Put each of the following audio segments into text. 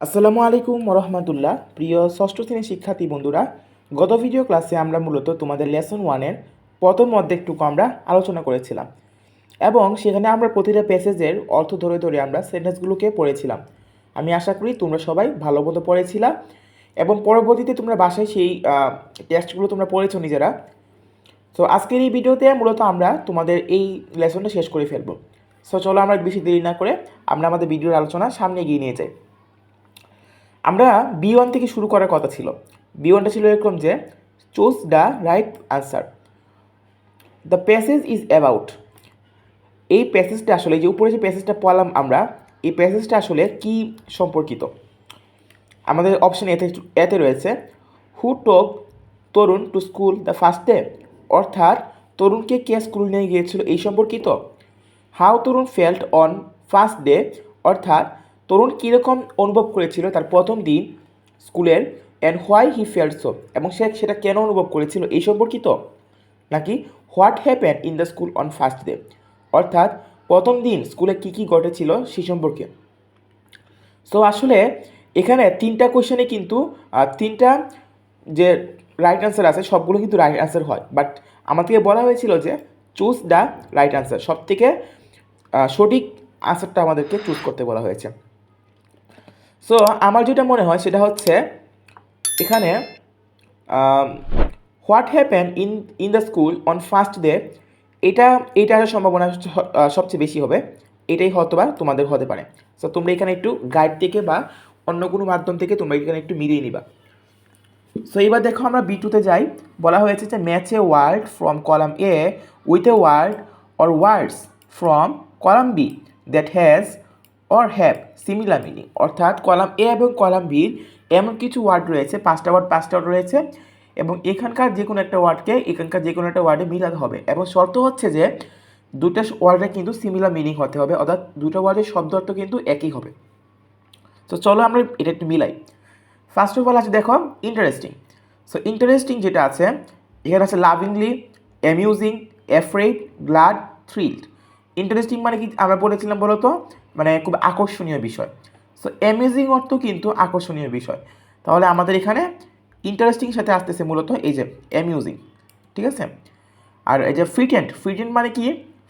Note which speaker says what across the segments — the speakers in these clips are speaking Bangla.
Speaker 1: আসসালামু আলাইকুম রহমতুল্লাহ। প্রিয় ষষ্ঠ শ্রেণীর শিক্ষার্থী বন্ধুরা, গত ভিডিও ক্লাসে আমরা মূলত তোমাদের লেসন ওয়ানের প্রথম অর্ধেকটুকু আমরা আলোচনা করেছিলাম এবং সেখানে আমরা প্রতিটা প্যাসেজের অর্থ ধরে ধরে আমরা সেন্টেন্সগুলোকে পড়েছিলাম। আমি আশা করি তোমরা সবাই ভালো মতো পড়েছিলা এবং পরবর্তীতে তোমরা বাসায় সেই টেক্সটগুলো তোমরা পড়েছো নিজেরা। তো আজকের এই ভিডিওতে মূলত আমরা তোমাদের এই লেসনটা শেষ করে ফেলবো। সো চলো আমরা বেশি দেরি না করে আমরা আমাদের ভিডিওর আলোচনা সামনে এগিয়ে নিয়ে যাই। আমরা বি1 থেকে শুরু করার কথা ছিল। বি1টা ছিল এরকম যে choose the right answer. The passage is about. এই প্যাসেজটা আসলে যে উপরে যে প্যাসেজটা পড়লাম আমরা, এই প্যাসেজটা আসলে কি সম্পর্কিত? আমাদের অপশন এতে রয়েছে who took Tarun to school the first day, অর্থাৎ তরুণকে কে স্কুল নিয়ে গিয়েছিল এই সম্পর্কিত। How Tarun felt on first day, অর্থাৎ তরুণ কীরকম অনুভব করেছিল তার প্রথম দিন স্কুলের। And why he felt so, এবং সে সেটা কেন অনুভব করেছিল এই সম্পর্কিত। নাকি what happen in the school on first day, অর্থাৎ প্রথম দিন স্কুলে কী কী ঘটেছিল সেই সম্পর্কে। সো আসলে এখানে তিনটা কোয়েশনে কিন্তু তিনটা যে রাইট অ্যান্সার আছে সবগুলো কিন্তু রাইট অ্যান্সার হয়, বাট আমাদেরকে বলা হয়েছিল যে চুজ দ্য রাইট অ্যান্সার, সব থেকে সঠিক আনসারটা আমাদেরকে চুজ করতে বলা হয়েছে। সো আমার যেটা মনে হয় সেটা হচ্ছে এখানে what happen in the school on first day, এটার সম্ভাবনা সবচেয়ে বেশি হবে। এটাই হয়তোবা তোমাদের হতে পারে। সো তোমরা এখানে একটু গাইড থেকে বা অন্য কোনো মাধ্যম থেকে তোমরা এখানে একটু মিলিয়ে নিবা। সো এবার দেখো আমরা বি2তে যাই। বলা হয়েছে যে match a word from column A with a word or words from column B that has or have similar meaning, অর্থাৎ কলাম এ এবং কলাম বির এমন কিছু ওয়ার্ড রয়েছে, পাঁচটা ওয়ার্ড রয়েছে, এবং এখানকার যে কোনো একটা ওয়ার্ডকে এখানকার যে কোনো একটা ওয়ার্ডে মিলাতে হবে, এবং শর্ত হচ্ছে যে দুটো ওয়ার্ডে কিন্তু সিমিলার মিনিং হতে হবে, অর্থাৎ দুটো ওয়ার্ডের শব্দ অর্থ কিন্তু একই হবে। তো চলো আমরা এটা একটু মিলাই। ফার্স্ট অফ অল আছে দেখো ইন্টারেস্টিং। সো ইন্টারেস্টিং যেটা আছে এখানে আছে lovingly, amusing, afraid, glad, thrilled. Interesting মানে কি আমরা বলেছিলাম বলো তো, মানে খুব আকর্ষণীয় বিষয়। সো অ্যামিউজিং অর্থ কিন্তু আকর্ষণীয় বিষয়, তাহলে আমাদের এখানে ইন্টারেস্টিং সাথে আসতেছে মূলত এই যে অ্যামিউজিং, ঠিক আছে। আর এই যে ফ্রিটেন্ড মানে কি?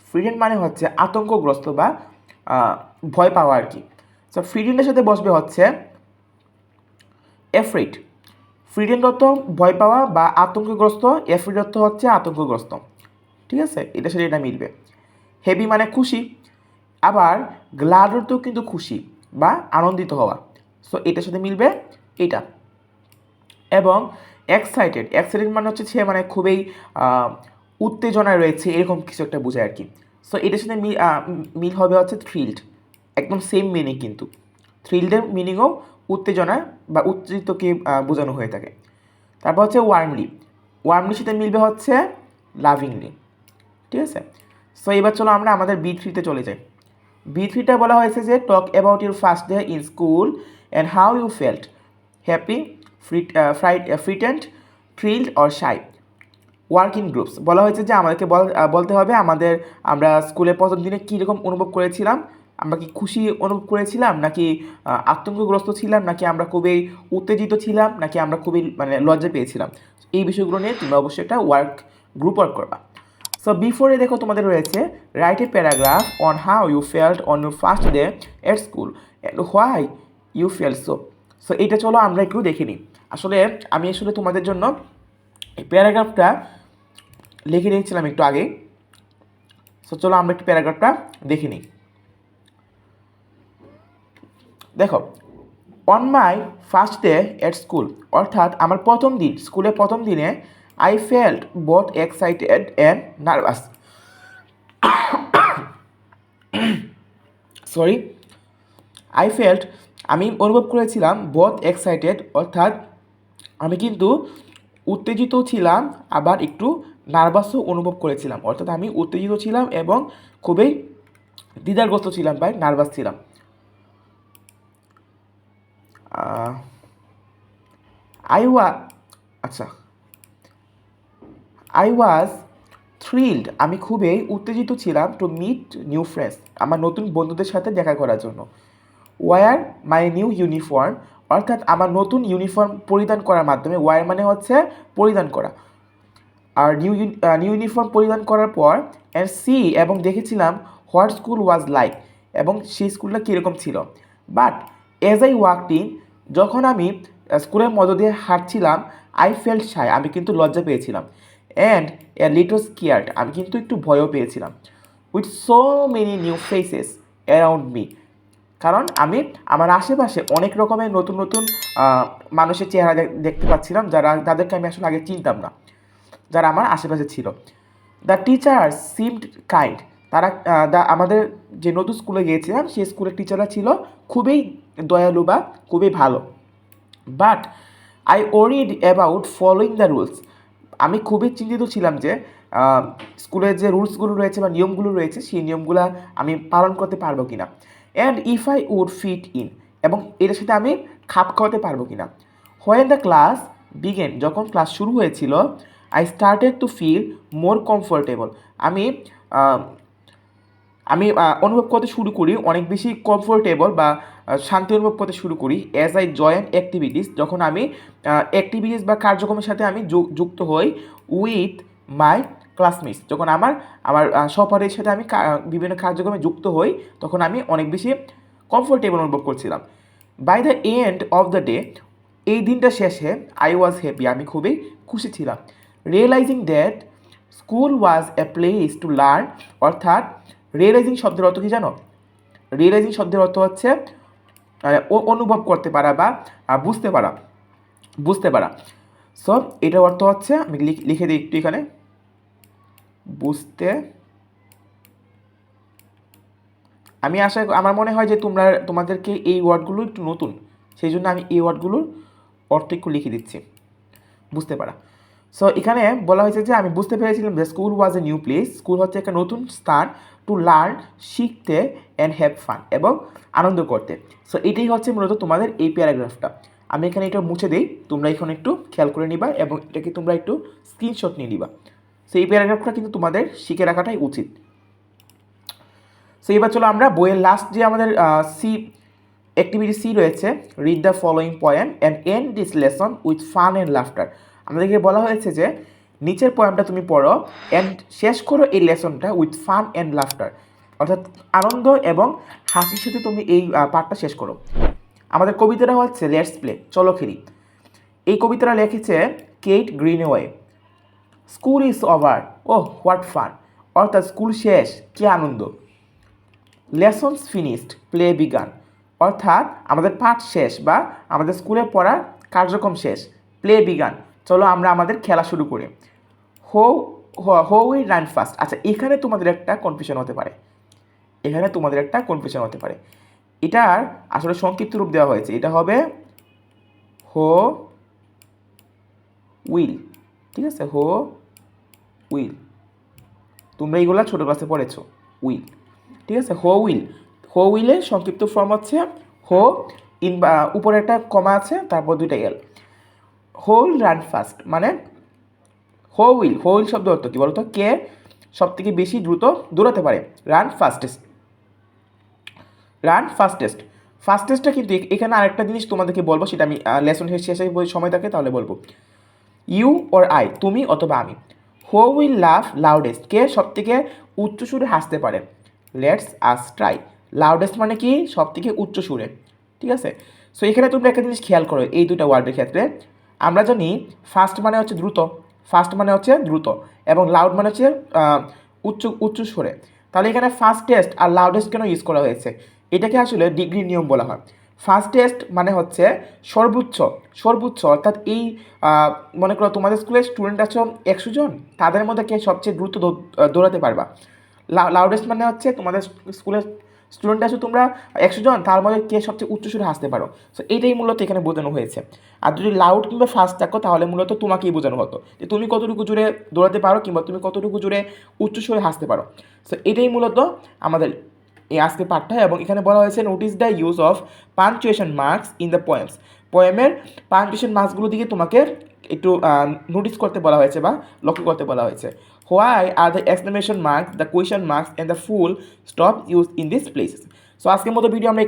Speaker 1: ফ্রিটেন্ড মানে হচ্ছে আতঙ্কগ্রস্ত বা ভয় পাওয়া আর কি। সো ফ্রিটেন্ডের সাথে বসবে হচ্ছে অ্যাফ্রেড। ফ্রিটেন্ড অর্থ ভয় পাওয়া বা আতঙ্কগ্রস্ত, অ্যাফ্রেড অর্থ হচ্ছে আতঙ্কগ্রস্ত, ঠিক আছে, এটার সাথে এটা মিলবে। হেভি মানে খুশি, আবার গ্লাড অর্থও কিন্তু খুশি বা আনন্দিত হওয়া, সো এটার সাথে মিলবে এটা। এবং এক্সাইটেড মানে হচ্ছে সে মানে খুবই উত্তেজনায় রয়েছে এরকম কিছু একটা বোঝায় আর কি। সো এটার সাথে মিল হবে হচ্ছে থ্রিলড, একদম সেম মিনিং কিন্তু। থ্রিলডের মিনিংও উত্তেজনা বা উত্তেজিতকে বোঝানো হয়ে থাকে। তারপর হচ্ছে ওয়ার্মলির সাথে মিলবে হচ্ছে লাভিংলি, ঠিক আছে। সো এবার চলো আমরা আমাদের বি3তে চলে যাই। বি3টা বলা হয়েছে যে talk about your first day in school and how you felt, happy, frightened, thrilled or shy. Work in groups বলা হয়েছে যে আমাদেরকে বলতে হবে আমরা স্কুলের প্রথম দিনে কীরকম অনুভব করেছিলাম। আমরা কি খুশি অনুভব করেছিলাম, নাকি আতঙ্কগ্রস্ত ছিলাম, নাকি আমরা খুবই উত্তেজিত ছিলাম, নাকি আমরা খুবই মানে লজ্জা পেয়েছিলাম। এই বিষয়গুলো নিয়ে তোমরা অবশ্যই একটা গ্রুপ ওয়ার্ক করবা। সো বিফোরে দেখো তোমাদের রয়েছে write a paragraph on how you felt on your first day at school and why you felt so. So এটা চলো আমরা একটু দেখে নিই। আমি তোমাদের জন্য এই প্যারাগ্রাফটা লিখে নিয়েছিলাম একটু আগে। সো চলো আমরা একটু প্যারাগ্রাফটা দেখে নিই। দেখো, on my first day at school, অর্থাৎ আমার প্রথম দিন স্কুলের প্রথম দিনে, I felt both excited and nervous. Sorry, আমি অনুভব করেছিলাম বোথ এক্সাইটেড, অর্থাৎ আমি কিন্তু উত্তেজিত ছিলাম, আবার একটু নার্ভাসও অনুভব করেছিলাম, অর্থাৎ আমি উত্তেজিত ছিলাম এবং খুবই দ্বিধাগ্রস্ত ছিলাম বা নার্ভাস ছিলাম। আই ওয়াজ থ্রিল্ড, আমি খুবই উত্তেজিত ছিলাম টু মিট নিউ ফ্রেন্ডস, আমার নতুন বন্ধুদের সাথে দেখা করার জন্য। ওয়ার মাই নিউ ইউনিফর্ম, অর্থাৎ আমার নতুন ইউনিফর্ম পরিধান করার মাধ্যমে, ওয়ার মানে হচ্ছে পরিধান করা, আর নিউ ইউনিফর্ম পরিধান করার পর অ্যান্ড সি এবং দেখেছিলাম হোয়াট স্কুল ওয়াজ লাইক, এবং সেই স্কুলটা কীরকম ছিল। But age I walked in, যখন আমি স্কুলের মধ্য দিয়ে হাঁটছিলাম, আই ফেল্ট শাই, আমি কিন্তু লজ্জা পেয়েছিলাম, অ্যান্ড এ লিটল স্কেয়ার্ড, আমি কিন্তু একটু ভয়ও পেয়েছিলাম, with so many new faces around me, কারণ আমি আমার আশেপাশে অনেক রকমের নতুন নতুন মানুষের চেহারা দেখতে পাচ্ছিলাম, যাদেরকে আমি আসলে আগে চিনতাম না, যারা আমার আশেপাশে ছিল। দ্য টিচার সিমড কাইন্ড, তারা আমাদের যে নতুন স্কুলে গিয়েছিলাম সেই স্কুলের টিচাররা ছিল খুবই দয়ালু বা খুবই ভালো। But I worried about following the rules, আমি খুবই চিন্তিত ছিলাম যে স্কুলের যে রুলসগুলো রয়েছে বা নিয়মগুলো রয়েছে সেই নিয়মগুলো আমি পালন করতে পারবো কি না, and if I would fit in, এবং এটার সাথে আমি খাপ খাওয়াতে পারবো কি না। হোয়েন দ্য ক্লাস বিগেন, যখন ক্লাস শুরু হয়েছিল, I started to feel more comfortable, আমি আমি অনুভব করতে শুরু করি অনেক বেশি কমফোর্টেবল বা শান্তি অনুভব করতে শুরু করি অ্যাজ আই জয়েন অ্যাক্টিভিটিস, যখন আমি অ্যাক্টিভিটিস বা কার্যক্রমের সাথে আমি যুক্ত হই উইথ মাই ক্লাসমেটস, যখন আমার আমার সহপাঠীর সাথে আমি বিভিন্ন কার্যক্রমে যুক্ত হই, তখন আমি অনেক বেশি কমফোর্টেবল অনুভব করছিলাম। By the end of the day, এই দিনটা শেষে আই ওয়াজ হ্যাপি, আমি খুবই খুশি ছিলাম। Realising that school was a place to learn, অর্থাৎ রিয়েলাইজিং শব্দের অর্থ কী জানো? রিয়েলাইজিং শব্দের অর্থ হচ্ছে অনুভব করতে পারা বা বুঝতে পারা। সো এটার অর্থ হচ্ছে, আমি লিখে দিই একটু এখানে, বুঝতে। আমার মনে হয় যে তোমাদেরকে এই ওয়ার্ডগুলো একটু নতুন, সেই জন্য আমি এই ওয়ার্ডগুলোর অর্থ একটু লিখে দিচ্ছি, বুঝতে পারা। সো এখানে বলা হয়েছে যে আমি বুঝতে পেরেছিলাম যে school was a new place, school হচ্ছে একটা নতুন স্থান, টু লার্ন, শিখতে, অ্যান্ড হ্যাভ ফান, এবং আনন্দ করতে। সো এটাই হচ্ছে মূলত তোমাদের এই প্যারাগ্রাফটা। আমি এখানে এটা মুছে দিই, তোমরা এখানে একটু খেয়াল করে নিবা এবং এটাকে তোমরা একটু স্ক্রিনশট নিয়ে নিবা। সো এই প্যারাগ্রাফটা কিন্তু তোমাদের শিখে রাখাটাই উচিত। সো এবার চলো আমরা বইয়ের লাস্ট যে আমাদের অ্যাক্টিভিটি সি রয়েছে, read the following poem and end this lesson with fun and laughter. আমাদেরকে বলা হয়েছে যে নিচের পোয়েমটা তুমি পড়ো অ্যান্ড শেষ করো এই লেসনটা উইথ ফান অ্যান্ড লাফটার, অর্থাৎ আনন্দ এবং হাসির সাথে তুমি এই পার্টটা শেষ করো। আমাদের কবিতাটা হচ্ছে লেটস প্লে, চলো খেলি। এই কবিতাটা লিখেছে Kate Greenway. School is over, oh what fun, অর্থাৎ স্কুল শেষ, কী আনন্দ। লেসনস ফিনিশড, প্লে বিগান, অর্থাৎ আমাদের পাঠ শেষ বা আমাদের স্কুলে পড়ার কার্যক্রম শেষ, প্লে বিগান, চলো আমরা আমাদের খেলা শুরু করি। হো উই রান ফাস্ট, আচ্ছা এখানে তোমাদের একটা কনফিউশন হতে পারে, এটার আসলে সংক্ষিপ্ত রূপ দেওয়া হয়েছে, এটা হবে হো উইল, ঠিক আছে, হো উইল, তোমরা এইগুলো ছোটো ক্লাসে পড়েছো, উইল, ঠিক আছে। হো উইলের সংক্ষিপ্ত ফর্ম হচ্ছে হো, উপরে একটা কমা আছে, তারপর দুইটা এল। হো উইল রান ফাস্ট, মানে হো উইল শব্দ অর্থ কী বলতো? কে সব থেকে বেশি দ্রুত দৌড়াতে পারে, রান ফাস্টেস্ট। ফাস্টেস্টটা কিন্তু এখানে আরেকটা জিনিস তোমাদেরকে বলবো, সেটা আমি লেসন শেষে সময় থাকে তাহলে বলবো। ইউ অর আই, তুমি অথবা আমি। হো উইল লাভ লাউডেস্ট, কে সব থেকে উচ্চ সুরে হাসতে পারে, লেটস আস ট্রাই। লাউডেস্ট মানে কি? সব থেকে উচ্চ সুরে, ঠিক আছে। সো এখানে তোমরা একটা জিনিস খেয়াল করো, এই দুটো ওয়ার্ডের ক্ষেত্রে আমরা জানি ফাস্ট মানে হচ্ছে দ্রুত, এবং লাউড মানে হচ্ছে উচ্চ সুরে। তাহলে এখানে ফাস্টেস্ট আর লাউডেস্ট কেন ইউজ করা হয়েছে? এটাকে আসলে ডিগ্রি নিয়ম বলা হয়। ফাস্টেস্ট মানে হচ্ছে সর্বোচ্চ, অর্থাৎ এই মনে করো তোমাদের স্কুলের স্টুডেন্ট আছো 100 জন, তাদের মধ্যে কে সবচেয়ে দ্রুত দৌড়াতে পারবা। লাউডেস্ট মানে হচ্ছে তোমাদের স্কুলের স্টুডেন্ট আছো তোমরা 100 জন, তার মধ্যে কে সবচেয়ে উচ্চ সুরে হাসতে পারো। সো এইটাই মূলত এখানে বোঝানো হয়েছে। আর যদি লাউড কিংবা ফাস্ট থাকো তাহলে মূলত তোমাকেই বোঝানো হতো যে তুমি কতটুকু জোরে দৌড়াতে পারো কিংবা তুমি কতটুকু জোরে উচ্চ সুরে হাসতে পারো। সো এটাই মূলত আমাদের এই আজকের পাঠটা। এবং এখানে বলা হয়েছে notice the use of punctuation marks in the poems, পোয়েমের পাঞ্চুয়েশন মার্কসগুলো দিকে তোমাকে একটু নোটিস করতে বলা হয়েছে বা লক্ষ্য করতে বলা হয়েছে। Why are the exclamation marks, the question marks and the full stop use in this places. So আজকের মতো ভিডিও আমরা